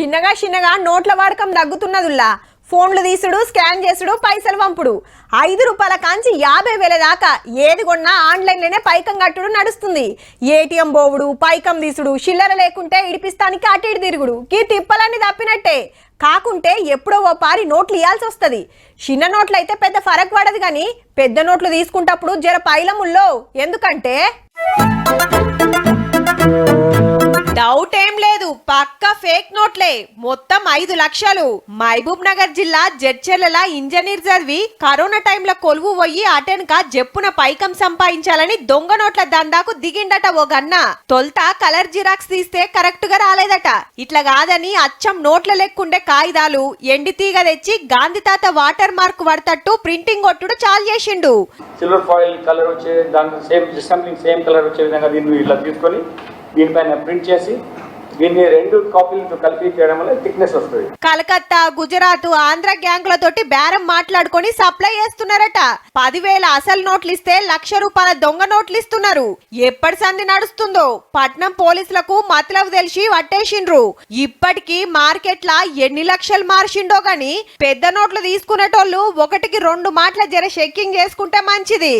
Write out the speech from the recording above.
చిన్నగా నోట్ల వాడకం తగ్గుతున్నదుల్లా. ఫోన్లు తీసుడు, స్కాన్ చేసుడు, పైసలు పంపుడు. 5 రూపాయల కాంచి 50,000 దాకా ఏది కొన్నా ఆన్లైన్లోనే పైకం కట్టుడు నడుస్తుంది. ఏటీఎం బోవుడు, పైకం తీసుడు, చిల్లర లేకుంటే ఇడిపిస్తానికి అటు ఇటు తిరుగుడు. ఈ తిప్పలన్నీ తప్పినట్టే. కాకుంటే ఎప్పుడో ఓ పారి నోట్లు ఇవ్వాల్సి వస్తుంది. చిన్న నోట్లు అయితే పెద్ద ఫరక్ పడదు, కానీ పెద్ద నోట్లు తీసుకుంటప్పుడు జర పైలముల్లో. ఎందుకంటే డౌట్ ఏం లేదు, పక్క ఫేక్ నోట్లే. మొత్తం 5 లక్షలు. మహబూబ్ నగర్ జిల్లా జడ్చెర్ల ఇంజనీర్ చదివి కరోనా టైంలో కొలువు పోయి అటెన్క జప్పున పైకం సంపాదించాలని దొంగ నోట్ల దందాకు దిగిండట ఓ గన్న. తొల్త కలర్ జిరాక్స్ తీస్తే కరెక్ట్ గా రాలేదట. ఇట్లా కాదని అచ్చం నోట్ల లెక్కుండే కాగితాలు ఎండి తీగ తెచ్చి గాంధీ తాత వాటర్ మార్క్ పడతట్టు ప్రింటింగ్ కొట్టుడు చాలు చేసిండు. సిల్వర్ ఫాయిల్ కలర్ వచ్చే దాని సేమ్ కలర్ వచ్చే విధంగా దీన్ని ఇట్లా తీసుకొని దీనిపైన ప్రింట్ చేసి దీన్ని 2 కాపీలతో కలిపి చేయడం వల్ల థిక్నెస్ వస్తుంది. కలకత్తా, గుజరాత్, ఆంధ్ర గ్యాంగులతోటి బేరం మాట్లాడుకొని సప్లై చేస్తున్నారట. 10,000 అసలు నోట్లు ఇస్తే 1,00,000 రూపాయల దొంగ నోట్లు ఇస్తున్నారు. ఎప్పటి సంధి నడుస్తుందో పట్నం పోలీసులకు మతలబు తెలిసి పట్టేసిండ్రు. ఇప్పటికీ మార్కెట్ల ఎన్ని లక్షలు మార్చిండో గాని పెద్ద నోట్లు తీసుకునేటోళ్ళు 1కి 2 మాటల జర చెక్కింగ్ చేసుకుంటే మంచిది.